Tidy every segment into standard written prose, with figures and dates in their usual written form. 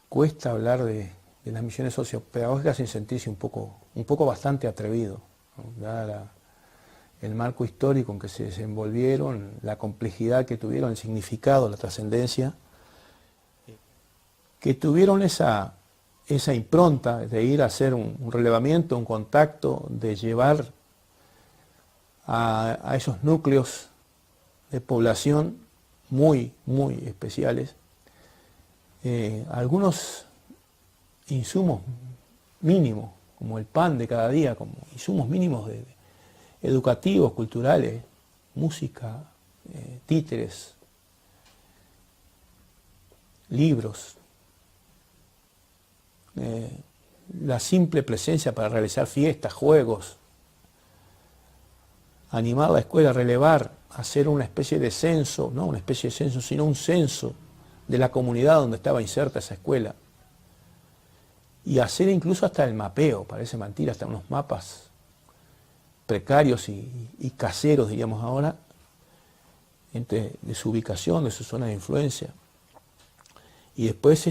cuesta hablar de las misiones sociopedagógicas sin sentirse un poco bastante atrevido, ¿no? Dada el marco histórico en que se desenvolvieron, la complejidad que tuvieron, el significado, la trascendencia, que tuvieron esa impronta de ir a hacer un relevamiento, un contacto, de llevar a esos núcleos de población muy especiales algunos insumos mínimos, como el pan de cada día, como insumos mínimos educativos, culturales, música, títeres, libros, la simple presencia para realizar fiestas, juegos, animar la escuela, relevar, hacer una especie de censo, no una especie de censo, sino un censo de la comunidad donde estaba inserta esa escuela, y hacer incluso hasta el mapeo, parece mentira, hasta unos mapas precarios y caseros, diríamos ahora, de su ubicación, de su zona de influencia, y después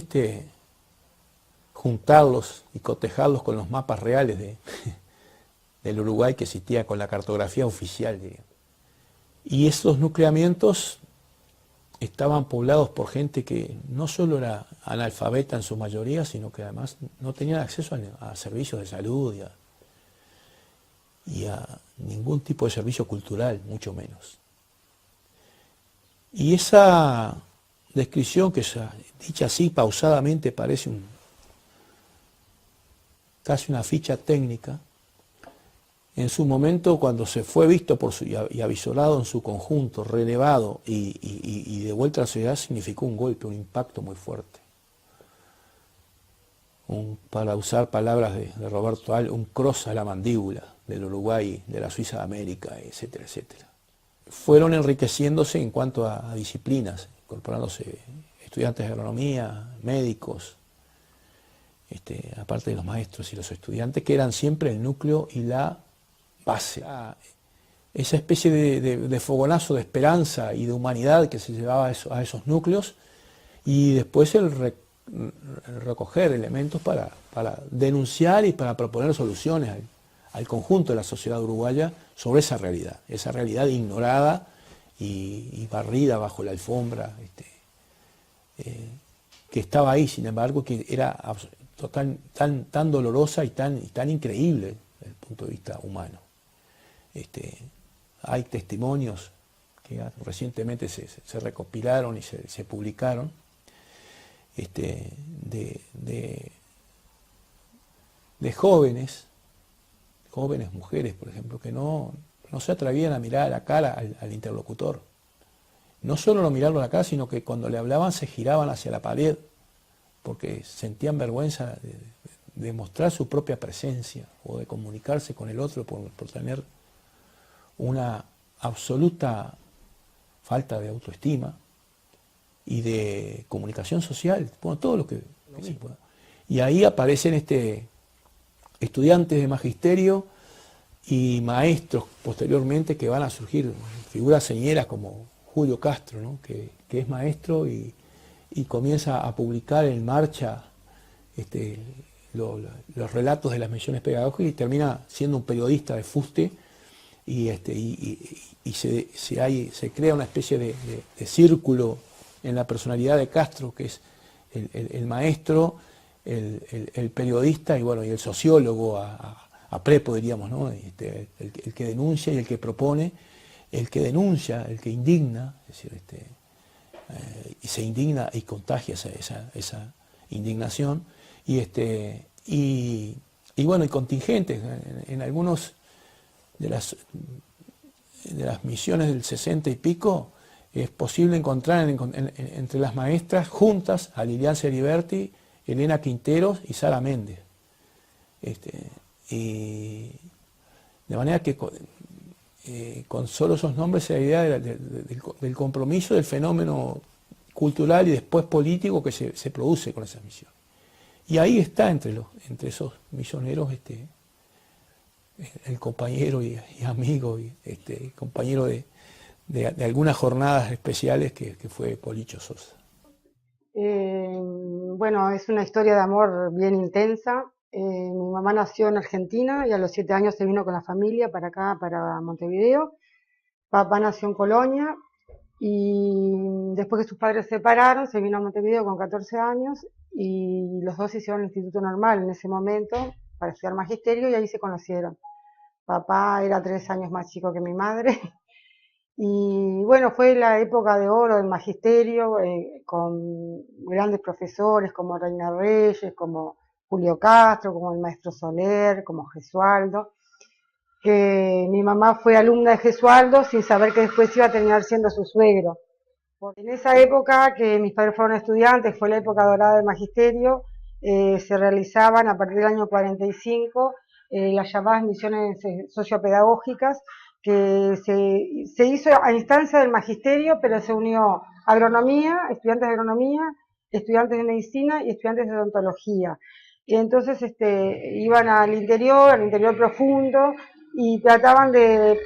juntarlos y cotejarlos con los mapas reales del Uruguay que existía con la cartografía oficial, diría. Y esos nucleamientos estaban poblados por gente que no solo era analfabeta en su mayoría, sino que además no tenían acceso a servicios de salud y a ningún tipo de servicio cultural, mucho menos. Y esa descripción, que dicha así pausadamente parece casi una ficha técnica, en su momento, cuando se fue visto y avisorado en su conjunto, relevado y de vuelta a la sociedad, significó un golpe, un impacto muy fuerte. Para usar palabras de Roberto Al, un cross a la mandíbula del Uruguay, de la Suiza de América, etcétera, etcétera. Fueron enriqueciéndose en cuanto a disciplinas, incorporándose estudiantes de agronomía, médicos, aparte de los maestros y los estudiantes, que eran siempre el núcleo y la base. Esa especie de fogonazo de esperanza y de humanidad que se llevaba a esos núcleos, y después el recoger elementos para denunciar y para proponer soluciones al conjunto de la sociedad uruguaya sobre esa realidad ignorada y barrida bajo la alfombra, que estaba ahí, sin embargo, que era tan dolorosa y tan increíble desde el punto de vista humano. Hay testimonios que recientemente se recopilaron y se publicaron de jóvenes mujeres, por ejemplo, que no se atrevían a mirar a la cara al interlocutor. No solo no mirarlo a la cara, sino que cuando le hablaban se giraban hacia la pared, porque sentían vergüenza de mostrar su propia presencia o de comunicarse con el otro por tener una absoluta falta de autoestima y de comunicación social, bueno, todo lo que se pueda. Y ahí aparecen estudiantes de magisterio y maestros posteriormente, que van a surgir figuras señeras como Julio Castro, ¿no? que es maestro y comienza a publicar en marcha los relatos de las misiones pedagógicas, y termina siendo un periodista de fuste, y se crea una especie de círculo en la personalidad de Castro, que es el maestro, el periodista y el sociólogo a prepo, diríamos, ¿no? El que denuncia y el que propone, el que denuncia, el que indigna, es decir, y se indigna y contagia esa indignación, y contingentes en algunos de las misiones del 60 y pico. Es posible encontrar entre las maestras juntas a Lilian Ceriberti, Elena Quinteros y Sara Méndez. Y de manera que con solo esos nombres se da idea del compromiso, del fenómeno cultural y después político que se produce con esas misiones. Y ahí está entre esos misioneros el compañero y amigo, compañero de algunas jornadas especiales que fue Policho Sosa. bueno, es una historia de amor bien intensa. Mi mamá nació en Argentina y a los 7 años se vino con la familia para acá, para Montevideo. Papá nació en Colonia y después que sus padres se separaron, se vino a Montevideo con 14 años y los dos hicieron el instituto normal en ese momento para estudiar magisterio y ahí se conocieron. Papá era 3 años más chico que mi madre. Y bueno, fue la época de oro del magisterio, con grandes profesores como Reina Reyes, como Julio Castro, como el maestro Soler, como Gesualdo, que mi mamá fue alumna de Gesualdo sin saber que después iba a terminar siendo su suegro. Porque en esa época que mis padres fueron estudiantes, fue la época dorada del magisterio, se realizaban a partir del año 45 las llamadas misiones sociopedagógicas, que se hizo a instancia del magisterio, pero se unió agronomía, estudiantes de medicina y estudiantes de odontología. Y entonces iban al interior profundo, y trataban de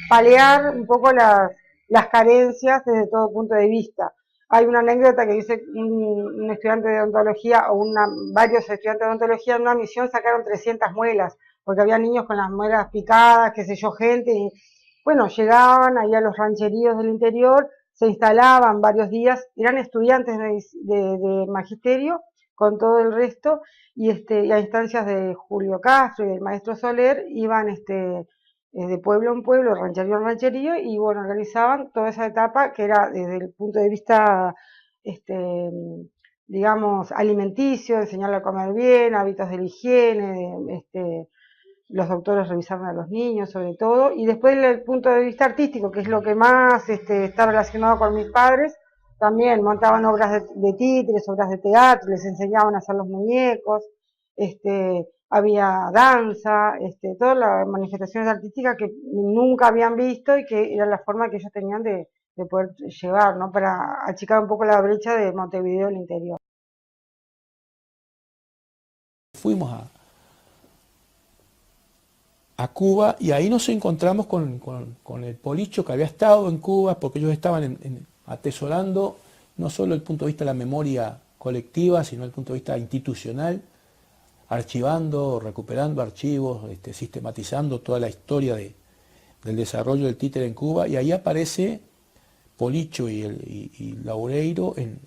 paliar un poco las carencias desde todo punto de vista. Hay una anécdota que dice un estudiante de odontología o varios estudiantes de odontología en una misión sacaron 300 muelas, porque había niños con las muelas picadas, qué sé yo, gente, y bueno, llegaban ahí a los rancheríos del interior, se instalaban varios días, eran estudiantes de magisterio con todo el resto, y a instancias de Julio Castro y del maestro Soler iban de pueblo en pueblo, rancherío en rancherío, y bueno, organizaban toda esa etapa que era desde el punto de vista, este, digamos, alimenticio, enseñarle a comer bien, hábitos de la higiene, los doctores revisaron a los niños sobre todo, y después desde el punto de vista artístico, que es lo que más está relacionado con mis padres, también montaban obras de títeres, obras de teatro, les enseñaban a hacer los muñecos, había danza, todas las manifestaciones artísticas que nunca habían visto y que era la forma que ellos tenían de poder llevar, ¿no? Para achicar un poco la brecha de Montevideo al interior. Fuimos a Cuba y ahí nos encontramos con el Policho que había estado en Cuba, porque ellos estaban atesorando no solo el punto de vista de la memoria colectiva, sino el punto de vista institucional, archivando, recuperando archivos, sistematizando toda la historia del desarrollo del títere en Cuba, y ahí aparece Policho y Laureiro en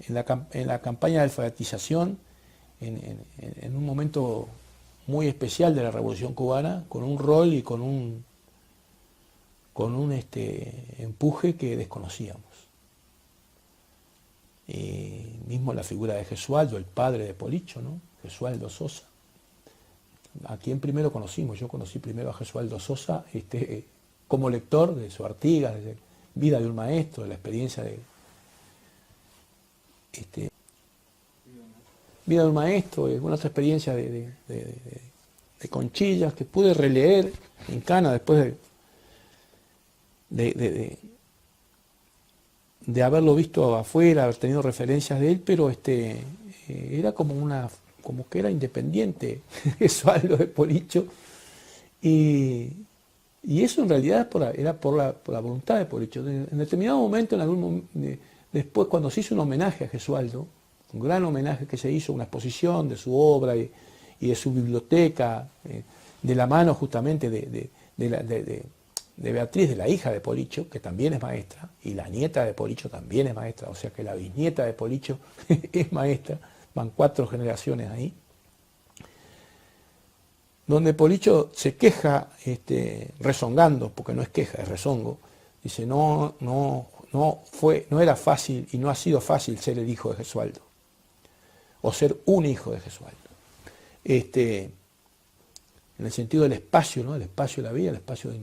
la campaña de alfabetización, en un momento muy especial de la Revolución Cubana, con un rol y con un empuje que desconocíamos. Mismo la figura de Gesualdo, el padre de Policho, ¿no? Gesualdo Sosa. ¿A quién primero conocimos? Yo conocí primero a Gesualdo Sosa como lector de su Artigas, de Vida de un maestro, de la experiencia de Vida de un maestro, una otra experiencia de Conchillas que pude releer en Cana después de haberlo visto afuera, haber tenido referencias de él, pero era como que era independiente Gesualdo de Policho, y eso en realidad era por la voluntad de Policho. En determinado momento, después cuando se hizo un homenaje a Gesualdo, un gran homenaje que se hizo, una exposición de su obra y de su biblioteca, de la mano justamente de Beatriz, de la hija de Policho, que también es maestra, y la nieta de Policho también es maestra, o sea que la bisnieta de Policho es maestra, van 4 generaciones ahí, donde Policho se queja, rezongando, porque no es queja, es rezongo, dice, no era fácil y no ha sido fácil ser el hijo de Gesualdo, o ser un hijo de Gesualdo. En el sentido del espacio, ¿no? El espacio de la vida, el espacio de... Ser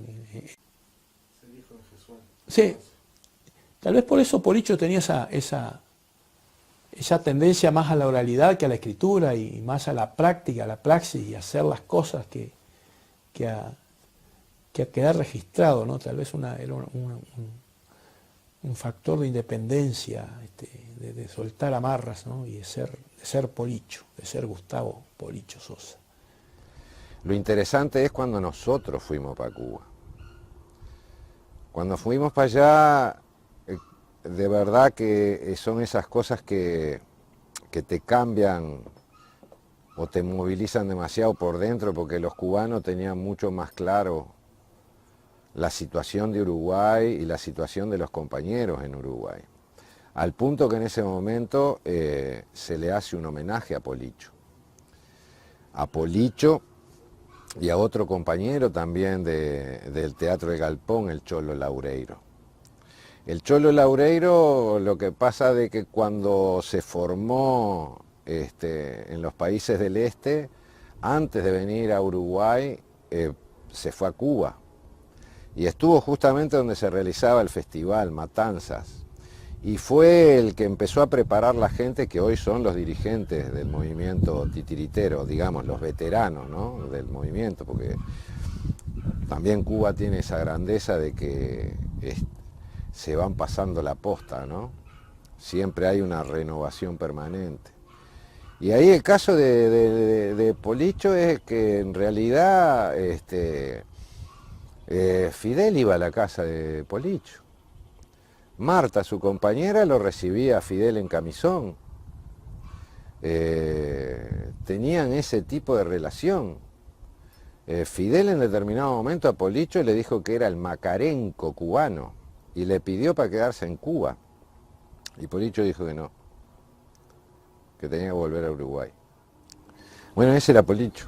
hijo de Gesualdo. Sí, tal vez por eso Policho tenía esa tendencia más a la oralidad que a la escritura, y más a la práctica, a la praxis, y a hacer las cosas que a quedar registrado, ¿no? Tal vez era un factor de independencia, de soltar amarras, ¿no? Y de ser Policho, de ser Gustavo Policho Sosa. Lo interesante es cuando nosotros fuimos para Cuba. Cuando fuimos para allá, de verdad que son esas cosas que que te cambian o te movilizan demasiado por dentro, porque los cubanos tenían mucho más claro la situación de Uruguay y la situación de los compañeros en Uruguay. Al punto que en ese momento se le hace un homenaje a Policho. A Policho y a otro compañero también del Teatro de Galpón, el Cholo Laureiro. El Cholo Laureiro, lo que pasa de que cuando se formó en los países del este, antes de venir a Uruguay, se fue a Cuba y estuvo justamente donde se realizaba el festival, Matanzas, y fue el que empezó a preparar la gente que hoy son los dirigentes del movimiento titiritero, digamos, los veteranos, ¿no?, del movimiento, porque también Cuba tiene esa grandeza de que se van pasando la posta, ¿no? Siempre hay una renovación permanente. Y ahí el caso de Policho es que en realidad Fidel iba a la casa de Policho. Marta, su compañera, lo recibía a Fidel en camisón. Tenían ese tipo de relación. Fidel en determinado momento a Policho le dijo que era el Macarenco cubano y le pidió para quedarse en Cuba. Y Policho dijo que no, que tenía que volver a Uruguay. Bueno, ese era Policho.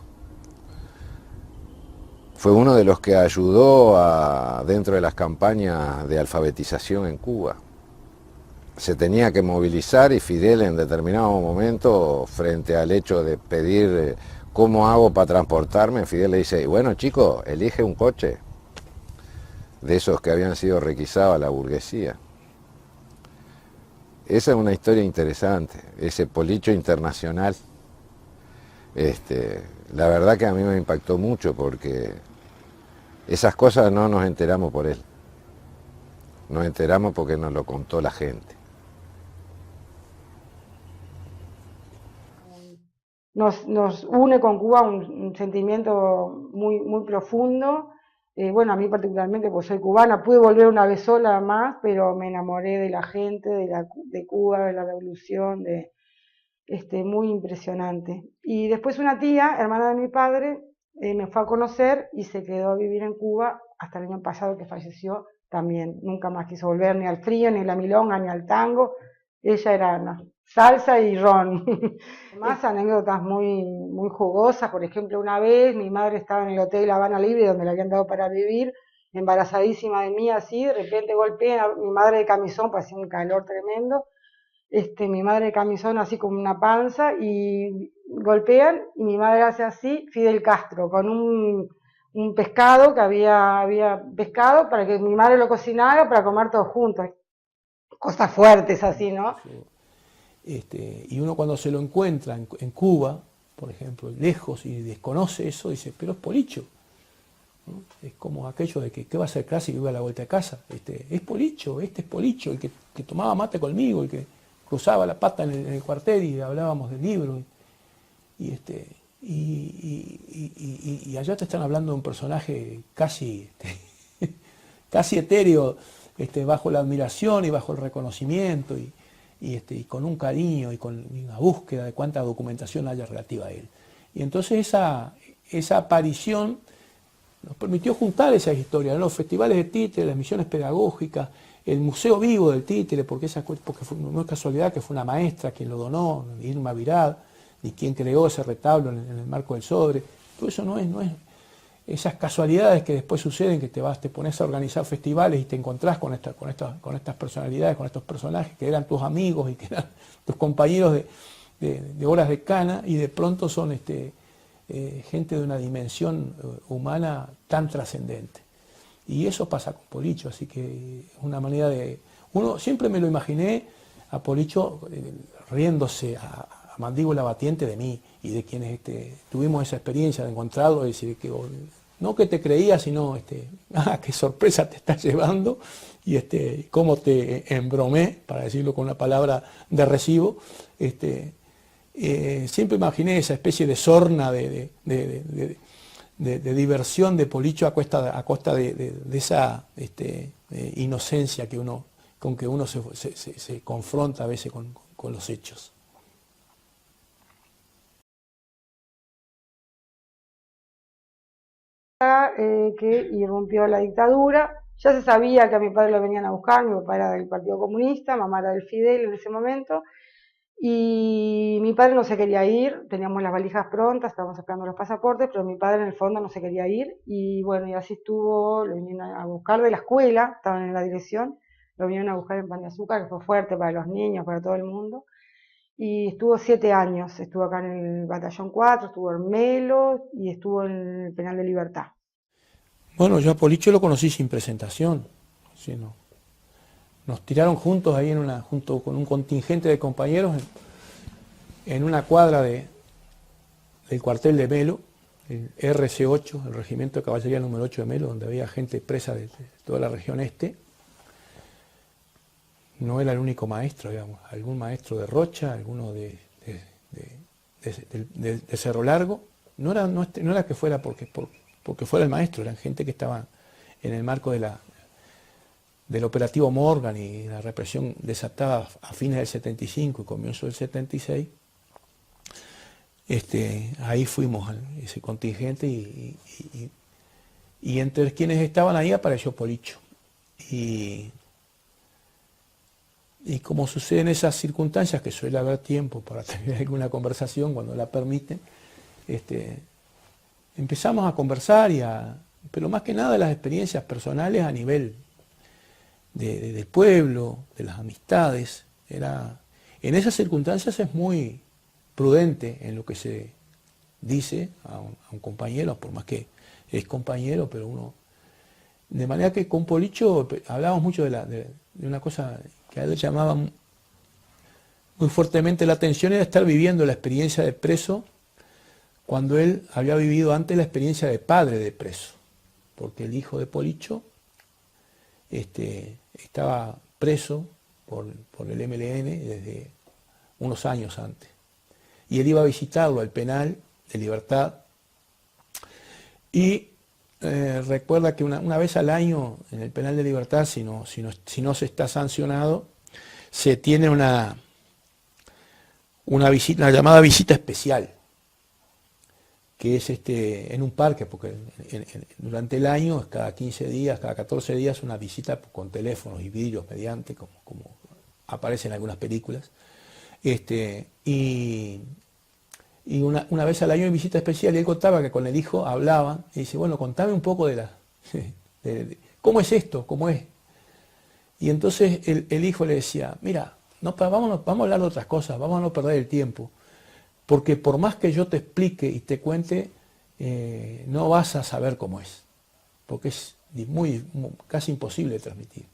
Fue uno de los que ayudó dentro de las campañas de alfabetización en Cuba. Se tenía que movilizar y Fidel en determinado momento, frente al hecho de pedir cómo hago para transportarme, Fidel le dice, bueno chico, elige un coche de esos que habían sido requisados a la burguesía. Esa es una historia interesante, ese Policho internacional. La verdad que a mí me impactó mucho porque esas cosas no nos enteramos por él. Nos enteramos porque nos lo contó la gente. Nos une con Cuba un sentimiento muy, muy profundo. Bueno, a mí particularmente, pues soy cubana, pude volver una vez sola más, pero me enamoré de la gente, de Cuba, de la revolución, muy impresionante. Y después una tía, hermana de mi padre, me fue a conocer y se quedó a vivir en Cuba hasta el año pasado que falleció también. Nunca más quiso volver ni al frío, ni a la milonga, ni al tango. Ella era salsa y ron. Más anécdotas muy, muy jugosas. Por ejemplo, una vez mi madre estaba en el Hotel Habana Libre, donde le habían dado para vivir, embarazadísima de mí así, de repente golpea a mi madre de camisón, pues hacía un calor tremendo. Mi madre de camisón así como una panza y golpean y mi madre hace así, Fidel Castro, con un pescado que había pescado para que mi madre lo cocinara para comer todos juntos. Cosas fuertes así, ¿no? Y uno cuando se lo encuentra en Cuba, por ejemplo, lejos y desconoce eso, dice, pero es Policho, ¿no? Es como aquello de que ¿qué va a ser clásico y iba a la vuelta de casa? Es Policho, este es Policho, el que tomaba mate conmigo, el que cruzaba la pata en el cuartel y hablábamos del libro. Y allá te están hablando de un personaje casi, casi etéreo, bajo la admiración y bajo el reconocimiento y con un cariño y con una búsqueda de cuánta documentación haya relativa a él. Y entonces esa aparición nos permitió juntar esas historias, ¿no? Los festivales de títere, las misiones pedagógicas, el Museo Vivo del Títere, porque no es casualidad que fue una maestra quien lo donó, Irma Virad, y quien creó ese retablo en el marco del Sodre. Todo eso no es esas casualidades que después suceden, que te pones a organizar festivales y te encontrás con estas personalidades, con estos personajes que eran tus amigos y que eran tus compañeros de horas de cana, y de pronto son gente de una dimensión humana tan trascendente. Y eso pasa con Policho, así que es una manera de... Siempre me lo imaginé a Policho riéndose a mandíbula batiente de mí y de quienes tuvimos esa experiencia de encontrarlo, y decir que no que te creía, sino qué sorpresa te estás llevando y cómo te embromé, para decirlo con una palabra de recibo. Siempre imaginé esa especie de sorna de diversión de Policho a costa de esa inocencia con que uno se confronta a veces con los hechos. que irrumpió la dictadura. Ya se sabía que a mi padre lo venían a buscar, mi papá era del Partido Comunista, mamá era del Fidel en ese momento, y mi padre no se quería ir, teníamos las valijas prontas, estábamos sacando los pasaportes, pero mi padre en el fondo no se quería ir, y bueno, y así estuvo, lo vinieron a buscar de la escuela, estaban en la dirección, lo vinieron a buscar en Pan de Azúcar, que fue fuerte para los niños, para todo el mundo, y estuvo 7 años, estuvo acá en el Batallón 4, estuvo en Melo, y estuvo en el Penal de Libertad. Bueno, yo a Policho lo conocí sin presentación, ¿sí? Nos tiraron juntos ahí junto con un contingente de compañeros en una cuadra del cuartel de Melo, el RC8, el Regimiento de Caballería número 8 de Melo, donde había gente presa de toda la región este. No era el único maestro, digamos, algún maestro de Rocha, alguno de Cerro Largo. No era que fuera porque fuera el maestro, eran gente que estaba en el marco del operativo Morgan y la represión desatada a fines del 75 y comienzo del 76. Ahí fuimos ese contingente y entre quienes estaban ahí apareció Policho. Y como sucede en esas circunstancias, que suele haber tiempo para tener alguna conversación cuando la permiten, empezamos a conversar pero más que nada de las experiencias personales a nivel del pueblo, de las amistades. En esas circunstancias es muy prudente en lo que se dice a un compañero, por más que es compañero, pero uno... De manera que con Policho hablábamos mucho de una cosa que a él llamaba muy fuertemente la atención, era estar viviendo la experiencia de preso cuando él había vivido antes la experiencia de padre de preso, porque el hijo de Policho estaba preso por el MLN desde unos años antes. Y él iba a visitarlo al penal de Libertad y recuerda que una vez al año en el penal de Libertad, si no se está sancionado, se tiene una llamada visita especial, que es en un parque, porque durante el año es cada 15 días, cada 14 días una visita con teléfonos y vidrios mediante, como aparece en algunas películas. Y una vez al año hay visita especial, y él contaba que con el hijo hablaban, y dice, bueno, contame un poco de ¿cómo es esto? ¿Cómo es? Y entonces el hijo le decía, mira, vamos a hablar de otras cosas, vamos a no perder el tiempo, porque por más que yo te explique y te cuente, no vas a saber cómo es, porque es casi imposible de transmitir.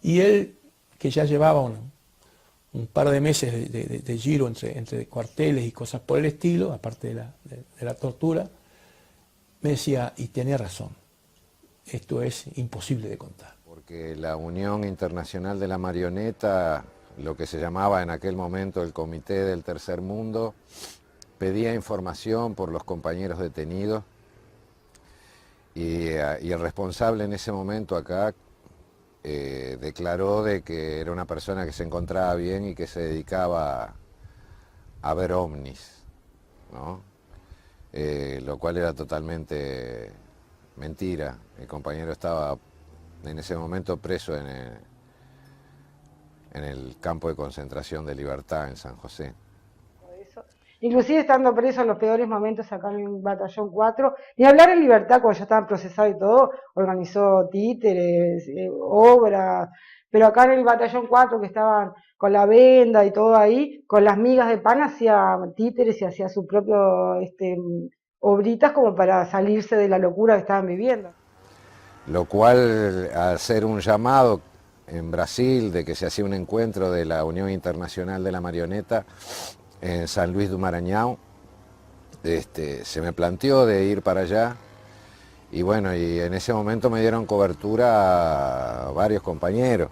Y él, que ya llevaba un par de meses de giro entre cuarteles y cosas por el estilo, aparte de la tortura, me decía, y tenía razón, esto es imposible de contar. Porque la Unión Internacional de la Marioneta, lo que se llamaba en aquel momento el Comité del Tercer Mundo, pedía información por los compañeros detenidos y el responsable en ese momento acá declaró de que era una persona que se encontraba bien y que se dedicaba a ver ovnis, ¿no? Lo cual era totalmente mentira. El compañero estaba en ese momento preso en el campo de concentración de Libertad en San José. Inclusive estando preso en los peores momentos acá en el Batallón 4, ni hablar en Libertad cuando ya estaban procesados y todo, organizó títeres, obras, pero acá en el Batallón 4 que estaban con la venda y todo ahí, con las migas de pan hacía títeres y hacía su propio obritas como para salirse de la locura que estaban viviendo. Lo cual, al hacer un llamado en Brasil de que se hacía un encuentro de la Unión Internacional de la Marioneta en San Luis do Maranhão, se me planteó de ir para allá y bueno, y en ese momento me dieron cobertura a varios compañeros.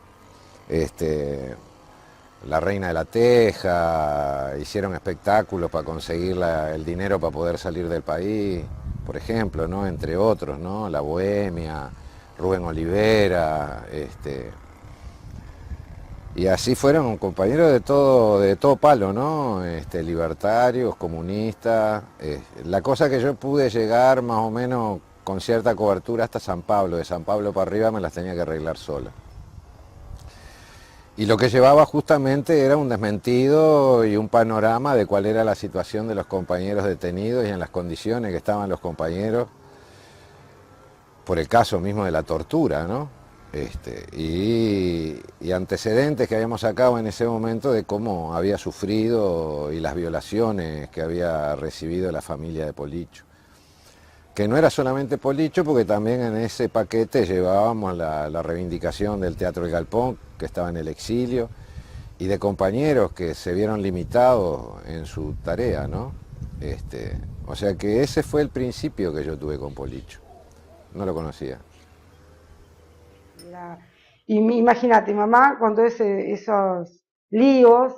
La Reina de la Teja, hicieron espectáculos para conseguir el dinero para poder salir del país, por ejemplo, ¿no? Entre otros, ¿no? La Bohemia, Rubén Olivera, y así fueron compañeros de todo palo, ¿no? Libertarios, comunistas. La cosa que yo pude llegar más o menos con cierta cobertura hasta San Pablo. De San Pablo para arriba me las tenía que arreglar sola. Y lo que llevaba justamente era un desmentido y un panorama de cuál era la situación de los compañeros detenidos y en las condiciones que estaban los compañeros por el caso mismo de la tortura, ¿no? Y antecedentes que habíamos sacado en ese momento de cómo había sufrido y las violaciones que había recibido la familia de Policho. Que no era solamente Policho, porque también en ese paquete llevábamos la reivindicación del Teatro El Galpón, que estaba en el exilio, y de compañeros que se vieron limitados en su tarea, ¿no? O sea que ese fue el principio que yo tuve con Policho. No lo conocía. Imagínate, mamá con todos esos líos,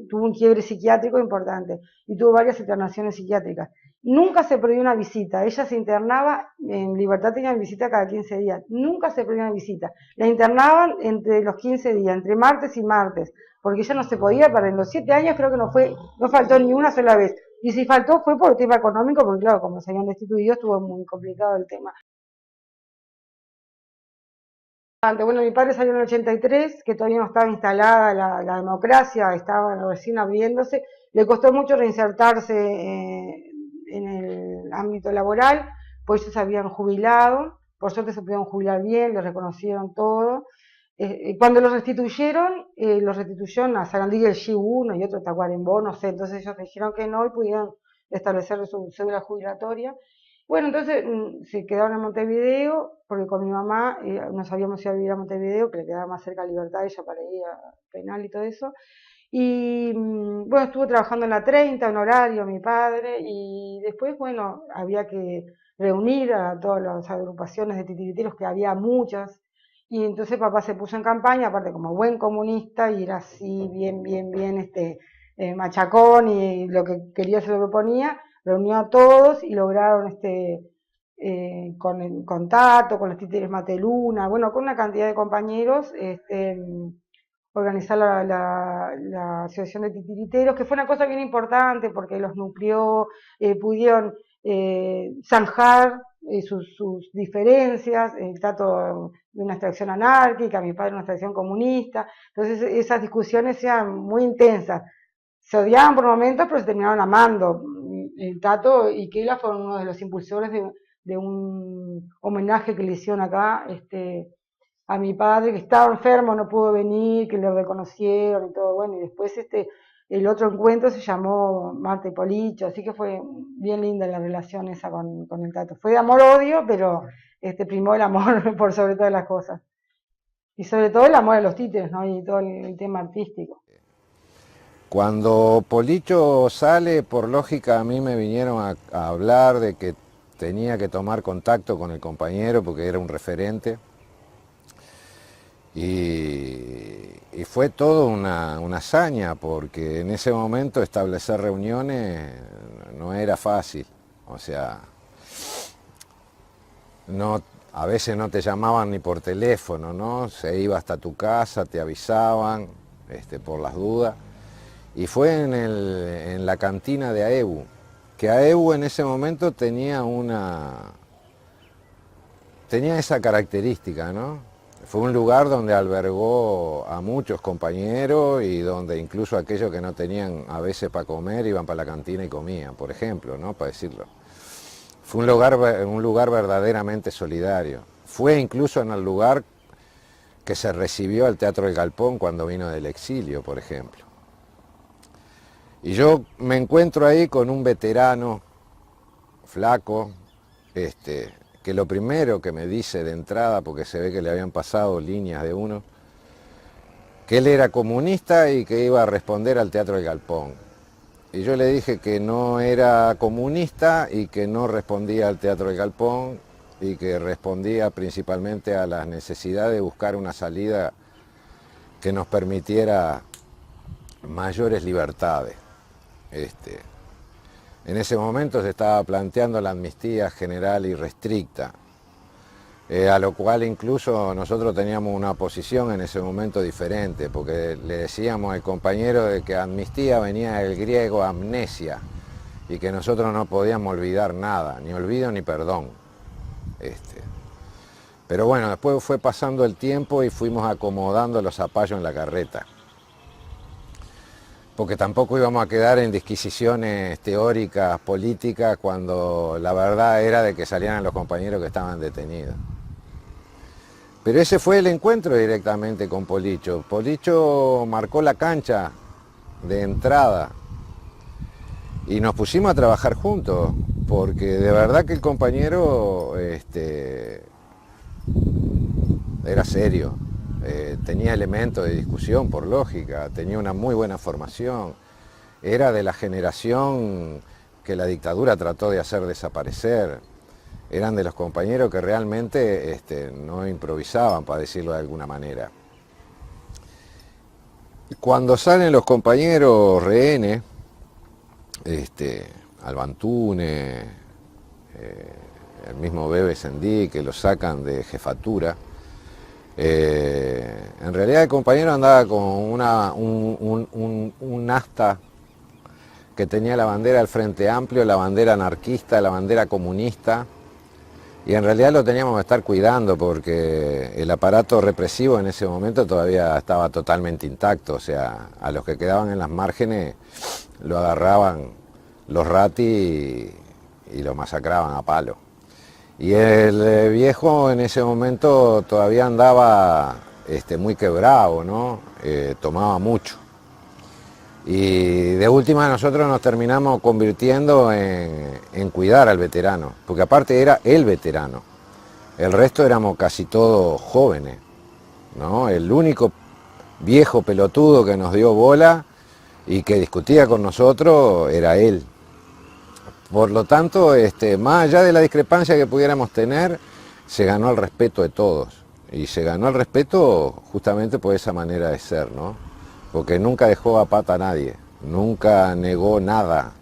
tuvo un quiebre psiquiátrico importante y tuvo varias internaciones psiquiátricas. Nunca se perdió una visita, ella se internaba, en Libertad tenía visita cada 15 días, nunca se perdió una visita. La internaban entre los 15 días, entre martes y martes, porque ella no se podía perder. En los 7 años creo que no faltó ni una sola vez. Y si faltó fue por tema económico, porque claro, como se habían destituido, estuvo muy complicado el tema. Bueno, mi padre salió en el 83, que todavía no estaba instalada la democracia, estaba recién abriéndose. Le costó mucho reinsertarse en el ámbito laboral, pues ellos se habían jubilado, por suerte se pudieron jubilar bien, le reconocieron todo. Cuando los restituyeron a Sarandí y el G1 y otro Tacuarembó, no sé, entonces ellos dijeron que no y pudieron establecer su cédula jubilatoria. Bueno, entonces se quedaron en Montevideo, porque con mi mamá nos habíamos ido a vivir a Montevideo, que le quedaba más cerca a Libertad, ella para ir a penal y todo eso. Y bueno, estuvo trabajando en la 30, en horario, mi padre, y después, bueno, había que reunir a todas las agrupaciones de titiriteros, que había muchas, y entonces papá se puso en campaña, aparte como buen comunista, y era así, bien, machacón, y lo que quería se lo proponía, reunió a todos y lograron con el contacto, con los títeres Mateluna, bueno, con una cantidad de compañeros, organizar la asociación de titiriteros, que fue una cosa bien importante porque los nucleó, pudieron zanjar sus diferencias, el Tato de una extracción anárquica, mi padre de una extracción comunista, entonces esas discusiones eran muy intensas. Se odiaban por momentos, pero se terminaron amando. El Tato y Keila fueron uno de los impulsores de un homenaje que le hicieron acá a mi padre, que estaba enfermo, no pudo venir, que le reconocieron y todo, bueno, y después el otro encuentro se llamó Marta y Policho, así que fue bien linda la relación esa con el Tato. Fue de amor-odio, pero primó el amor por sobre todas las cosas. Y sobre todo el amor a los títeres, ¿no? Y todo el tema artístico. Cuando Policho sale, por lógica a mí me vinieron a hablar de que tenía que tomar contacto con el compañero porque era un referente. Y fue todo una hazaña, porque en ese momento establecer reuniones no era fácil. O sea, a veces no te llamaban ni por teléfono, ¿no? Se iba hasta tu casa, te avisaban por las dudas. Y fue en la cantina de AEBU, que AEBU en ese momento tenía esa característica, ¿no? Fue un lugar donde albergó a muchos compañeros y donde incluso aquellos que no tenían a veces para comer iban para la cantina y comían, por ejemplo, ¿no? Para decirlo. Fue un lugar verdaderamente solidario. Fue incluso en el lugar que se recibió al Teatro El Galpón cuando vino del exilio, por ejemplo. Y yo me encuentro ahí con un veterano flaco, que lo primero que me dice de entrada, porque se ve que le habían pasado líneas de uno, que él era comunista y que iba a responder al Teatro del Galpón. Y yo le dije que no era comunista y que no respondía al Teatro del Galpón y que respondía principalmente a la necesidad de buscar una salida que nos permitiera mayores libertades. En ese momento se estaba planteando la amnistía general y restricta, a lo cual incluso nosotros teníamos una posición en ese momento diferente, porque le decíamos al compañero de que amnistía venía del griego amnesia, y que nosotros no podíamos olvidar nada, ni olvido ni perdón. Pero bueno, después fue pasando el tiempo y fuimos acomodando los zapallos en la carreta. Porque tampoco íbamos a quedar en disquisiciones teóricas, políticas, cuando la verdad era de que salieran los compañeros que estaban detenidos. Pero ese fue el encuentro directamente con Policho. Policho marcó la cancha de entrada y nos pusimos a trabajar juntos, porque de verdad que el compañero era serio, tenía elementos de discusión por lógica, tenía una muy buena formación, era de la generación que la dictadura trató de hacer desaparecer, eran de los compañeros que realmente no improvisaban, para decirlo de alguna manera. Cuando salen los compañeros rehenes, Albantune, el mismo Bebe Sendí, que lo sacan de jefatura, en realidad el compañero andaba con un asta que tenía la bandera del Frente Amplio, la bandera anarquista, la bandera comunista, y en realidad lo teníamos que estar cuidando porque el aparato represivo en ese momento todavía estaba totalmente intacto, o sea, a los que quedaban en las márgenes lo agarraban los ratis y lo masacraban a palo. Y el viejo en ese momento todavía andaba muy quebrado, ¿no? Tomaba mucho. Y de última nosotros nos terminamos convirtiendo en cuidar al veterano, porque aparte era el veterano. El resto éramos casi todos jóvenes, ¿no? El único viejo pelotudo que nos dio bola y que discutía con nosotros era él. Por lo tanto, más allá de la discrepancia que pudiéramos tener, se ganó el respeto de todos. Y se ganó el respeto justamente por esa manera de ser, ¿no? Porque nunca dejó a pata a nadie, nunca negó nada.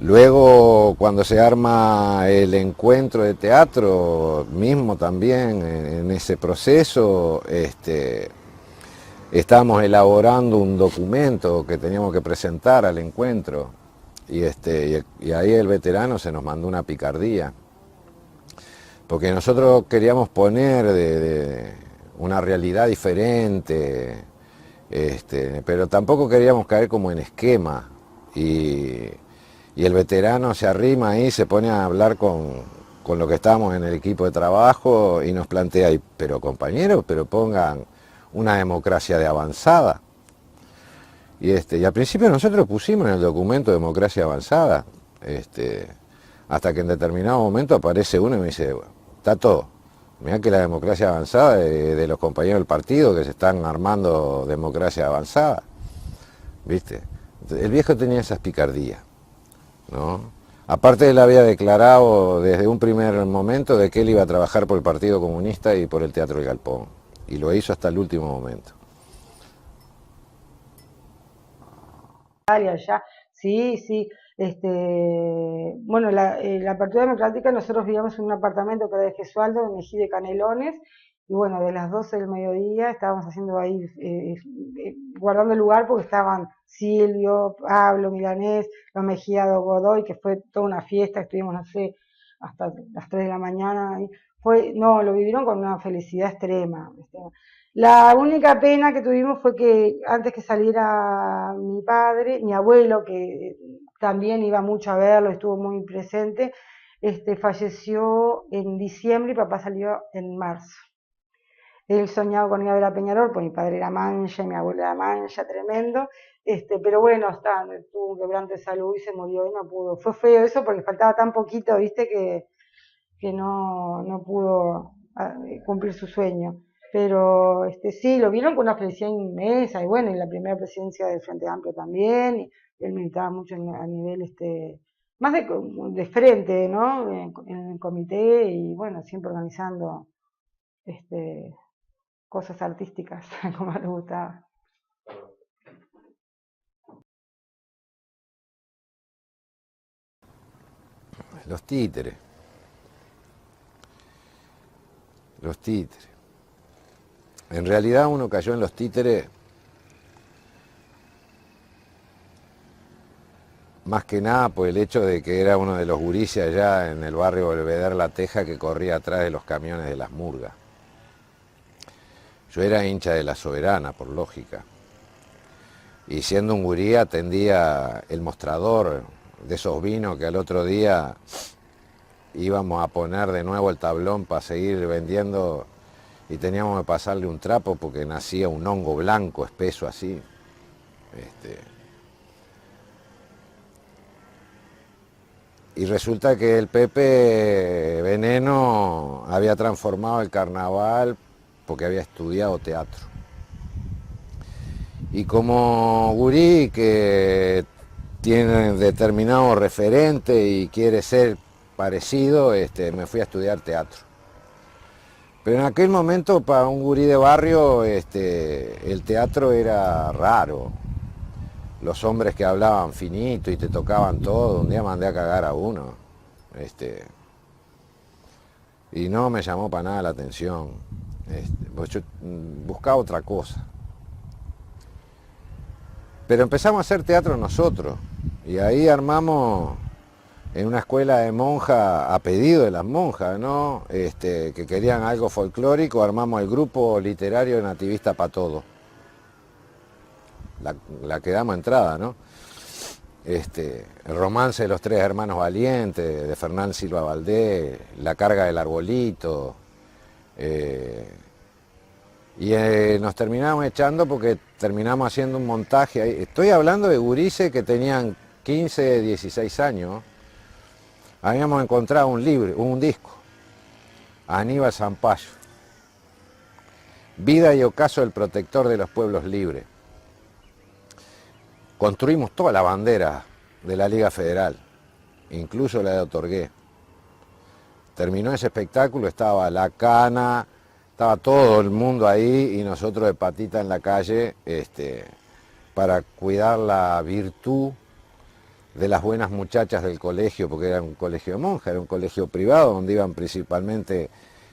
Luego, cuando se arma el encuentro de teatro, mismo también en ese proceso, estábamos elaborando un documento que teníamos que presentar al encuentro y ahí el veterano se nos mandó una picardía, porque nosotros queríamos poner de una realidad diferente, pero tampoco queríamos caer como en esquema y el veterano se arrima ahí, se pone a hablar con lo que estábamos en el equipo de trabajo y nos plantea, pero compañeros, pero pongan una democracia de avanzada. Y al principio nosotros pusimos en el documento democracia avanzada, hasta que en determinado momento aparece uno y me dice, bueno, está todo, mirá que la democracia avanzada de los compañeros del partido que se están armando democracia avanzada, ¿viste? El viejo tenía esas picardías, ¿no? Aparte él había declarado desde un primer momento de que él iba a trabajar por el Partido Comunista y por el Teatro El Galpón, y lo hizo hasta el último momento. Allá. Sí, sí. Bueno, la apertura democrática, nosotros vivíamos en un apartamento que era de Gesualdo, de Mejía de Canelones, y bueno, de las 12 del mediodía estábamos haciendo ahí, guardando el lugar porque estaban Silvio, Pablo, Milanés, los Mejía de Godoy, que fue toda una fiesta, estuvimos, no sé, hasta las 3 de la mañana, y no, lo vivieron con una felicidad extrema. La única pena que tuvimos fue que antes que saliera mi padre, mi abuelo, que también iba mucho a verlo, estuvo muy presente, falleció en diciembre y papá salió en marzo. Él soñaba con ir a ver a Peñarol, pues mi padre era mancha, mi abuelo era mancha, tremendo, pero bueno, tuvo un quebranto de salud y se murió y no pudo. Fue feo eso porque faltaba tan poquito, viste, que no pudo cumplir su sueño. Pero sí, lo vieron con una felicidad inmensa, y bueno, y la primera presidencia del Frente Amplio también, y él militaba mucho a nivel, más de frente, ¿no? En el comité, y bueno, siempre organizando, cosas artísticas, como le gustaba. Los títeres. Los títeres. En realidad uno cayó en los títeres más que nada por el hecho de que era uno de los gurises allá en el barrio Belvedere La Teja que corría atrás de los camiones de las murgas. Yo era hincha de La Soberana, por lógica. Y siendo un gurí atendía el mostrador de esos vinos que al otro día íbamos a poner de nuevo el tablón para seguir vendiendo y teníamos que pasarle un trapo porque nacía un hongo blanco, espeso así. Y resulta que el Pepe Veneno había transformado el carnaval porque había estudiado teatro. Y como gurí que tiene determinado referente y quiere ser parecido, me fui a estudiar teatro. Pero en aquel momento para un gurí de barrio el teatro era raro. Los hombres que hablaban finito y te tocaban todo, un día mandé a cagar a uno. Y no me llamó para nada la atención. Pues yo buscaba otra cosa. Pero empezamos a hacer teatro nosotros. Y ahí armamos en una escuela de monjas, a pedido de las monjas, ¿no? Que querían algo folclórico, armamos el grupo literario Nativista para Todo. La que damos entrada, ¿no? El romance de los tres hermanos valientes, de Fernán Silva Valdés, La carga del arbolito. Nos terminamos echando porque terminamos haciendo un montaje ahí. Estoy hablando de gurises que tenían 15, 16 años. Habíamos encontrado un disco, Aníbal Zampayo, Vida y ocaso del protector de los pueblos libres. Construimos toda la bandera de la Liga Federal, incluso la de Otorgué. Terminó ese espectáculo, estaba la cana, estaba todo el mundo ahí y nosotros de patita en la calle para cuidar la virtud de las buenas muchachas del colegio, porque era un colegio de monjas, era un colegio privado donde iban principalmente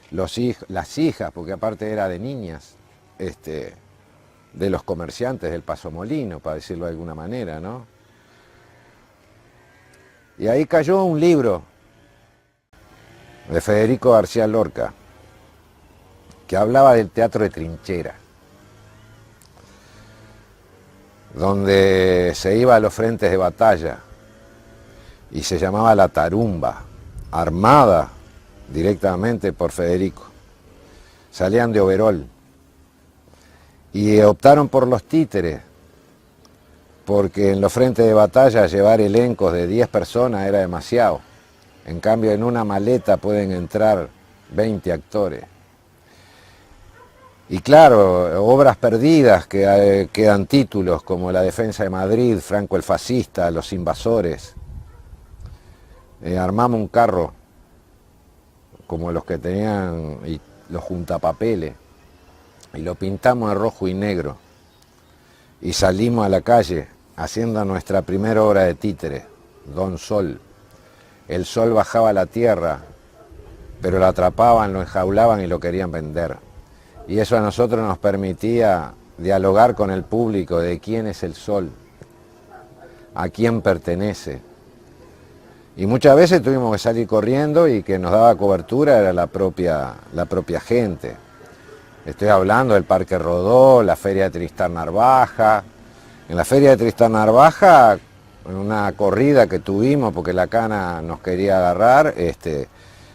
las hijas, porque aparte era de niñas, de los comerciantes del Paso Molino, para decirlo de alguna manera, ¿no? Y ahí cayó un libro de Federico García Lorca, que hablaba del teatro de trinchera, donde se iba a los frentes de batalla y se llamaba La Tarumba, armada directamente por Federico. Salían de overol y optaron por los títeres, porque en los frentes de batalla llevar elencos de 10 personas era demasiado. En cambio, en una maleta pueden entrar 20 actores. Y claro, obras perdidas que quedan títulos como La defensa de Madrid, Franco el fascista, Los invasores. Armamos un carro como los que tenían los juntapapeles y lo pintamos de rojo y negro y salimos a la calle haciendo nuestra primera obra de títere, Don Sol. El sol bajaba a la tierra, pero lo atrapaban, lo enjaulaban y lo querían vender. Y eso a nosotros nos permitía dialogar con el público de quién es el sol, a quién pertenece. Y muchas veces tuvimos que salir corriendo y que nos daba cobertura era la propia gente. Estoy hablando del Parque Rodó, la Feria de Tristán Narvaja. En la Feria de Tristán Narvaja, en una corrida que tuvimos porque la cana nos quería agarrar,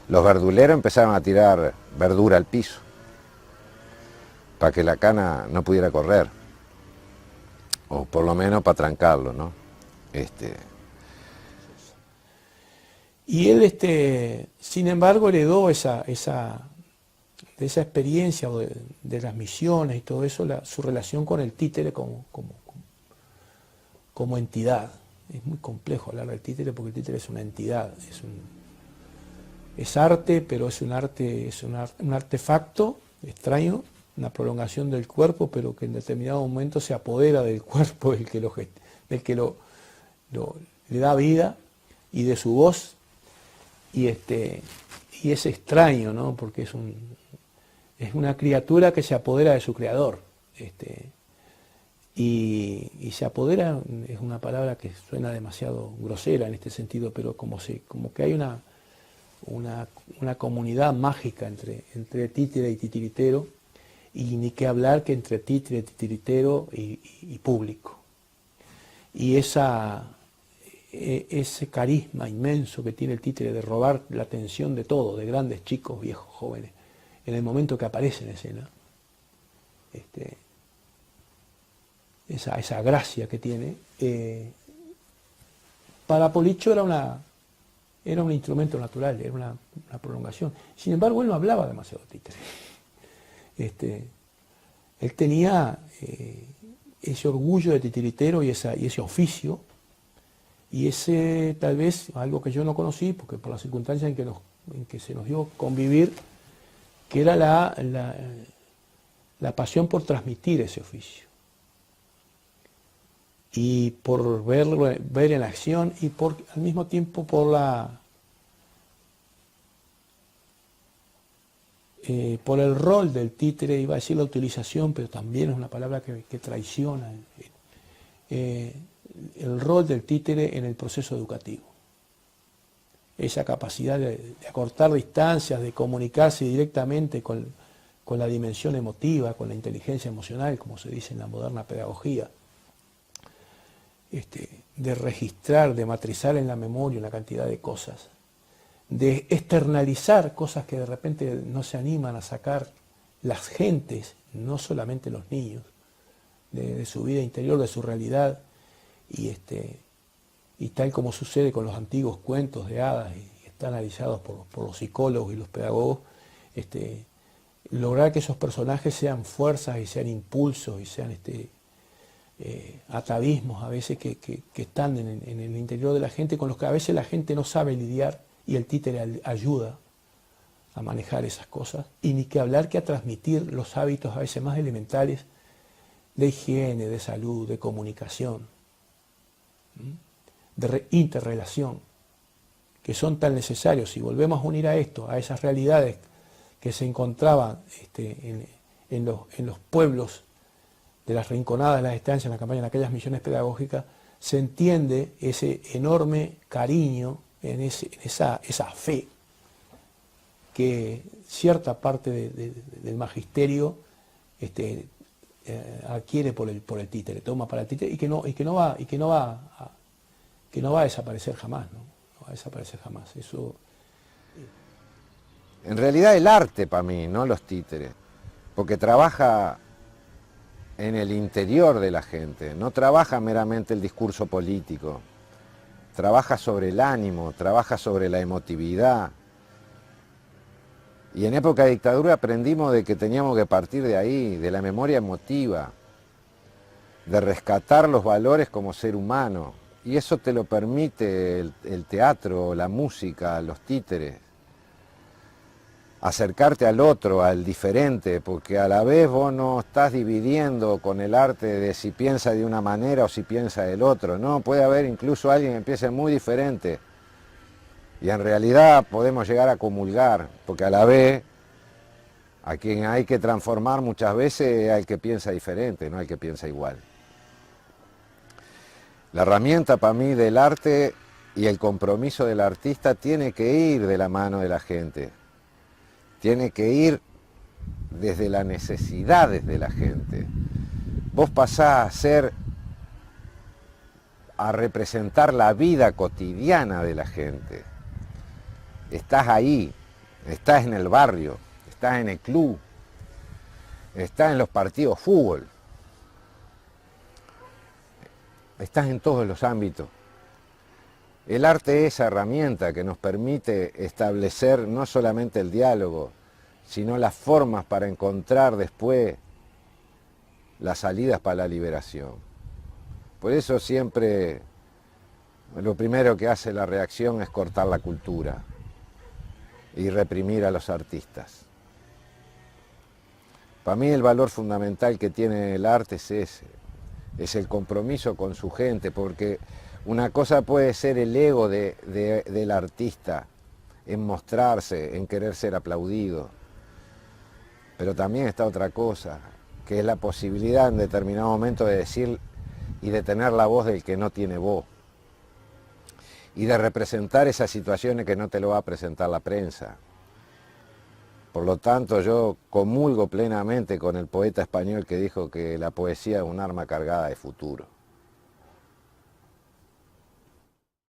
los verduleros empezaron a tirar verdura al piso para que la cana no pudiera correr, o por lo menos para trancarlo, ¿no? Y él, sin embargo, heredó esa experiencia de las misiones y todo eso, su relación con el títere como entidad. Es muy complejo hablar del títere porque el títere es una entidad, es arte, pero es un artefacto extraño, una prolongación del cuerpo, pero que en determinado momento se apodera del cuerpo del que le da vida y de su voz, y es extraño, ¿no? Porque es una criatura que se apodera de su creador. y se apodera, es una palabra que suena demasiado grosera en este sentido, pero como que hay una comunidad mágica entre títere y titiritero, y ni que hablar que entre títere, titiritero y público. Y ese carisma inmenso que tiene el títere de robar la atención de todo, de grandes, chicos, viejos, jóvenes, en el momento que aparece en escena, esa gracia que tiene, para Policho era un instrumento natural, era una prolongación. Sin embargo, él no hablaba demasiado títere. Él tenía ese orgullo de titiritero y ese oficio, y ese tal vez, algo que yo no conocí, porque por las circunstancias en que se nos dio convivir, que era la pasión por transmitir ese oficio. Y por ver en acción y al mismo tiempo por el rol del títere, iba a decir la utilización, pero también es una palabra que traiciona el rol del títere en el proceso educativo. Esa capacidad de acortar distancias, de comunicarse directamente con la dimensión emotiva, con la inteligencia emocional, como se dice en la moderna pedagogía. De registrar, de matrizar en la memoria una cantidad de cosas, de externalizar cosas que de repente no se animan a sacar las gentes, no solamente los niños, de su vida interior, de su realidad, y tal como sucede con los antiguos cuentos de hadas, y están analizados por los psicólogos y los pedagogos, lograr que esos personajes sean fuerzas y sean impulsos y sean atavismos a veces que están en el interior de la gente, con los que a veces la gente no sabe lidiar, y el títere ayuda a manejar esas cosas, y ni que hablar que a transmitir los hábitos a veces más elementales de higiene, de salud, de comunicación, de interrelación, que son tan necesarios. Si volvemos a unir a esto, a esas realidades que se encontraban en los pueblos de las rinconadas, de las estancias, en la campaña, en aquellas misiones pedagógicas, se entiende ese enorme cariño, en esa fe que cierta parte del magisterio adquiere por el títere, toma para el títere, y que no va a desaparecer jamás, ¿no? No va a desaparecer jamás. Eso. En realidad el arte para mí, no los títeres, porque trabaja en el interior de la gente, no trabaja meramente el discurso político, trabaja sobre el ánimo, trabaja sobre la emotividad. Y en época de dictadura aprendimos de que teníamos que partir de ahí, de la memoria emotiva, de rescatar los valores como ser humano. Y eso te lo permite el teatro, la música, los títeres. Acercarte al otro, al diferente, porque a la vez vos no estás dividiendo con el arte de si piensa de una manera o si piensa del otro, no, puede haber incluso alguien que piense muy diferente y en realidad podemos llegar a comulgar, porque a la vez a quien hay que transformar muchas veces es al que piensa diferente, no al que piensa igual. La herramienta para mí del arte y el compromiso del artista tiene que ir de la mano de la gente. Tiene que ir desde las necesidades de la gente. Vos pasás a representar la vida cotidiana de la gente. Estás ahí, estás en el barrio, estás en el club, estás en los partidos de fútbol. Estás en todos los ámbitos. El arte es esa herramienta que nos permite establecer no solamente el diálogo, sino las formas para encontrar después las salidas para la liberación. Por eso siempre lo primero que hace la reacción es cortar la cultura y reprimir a los artistas. Para mí el valor fundamental que tiene el arte es ese, es el compromiso con su gente, porque una cosa puede ser el ego del artista, en mostrarse, en querer ser aplaudido, pero también está otra cosa, que es la posibilidad en determinado momento de decir y de tener la voz del que no tiene voz, y de representar esas situaciones que no te lo va a presentar la prensa. Por lo tanto, yo comulgo plenamente con el poeta español que dijo que la poesía es un arma cargada de futuro.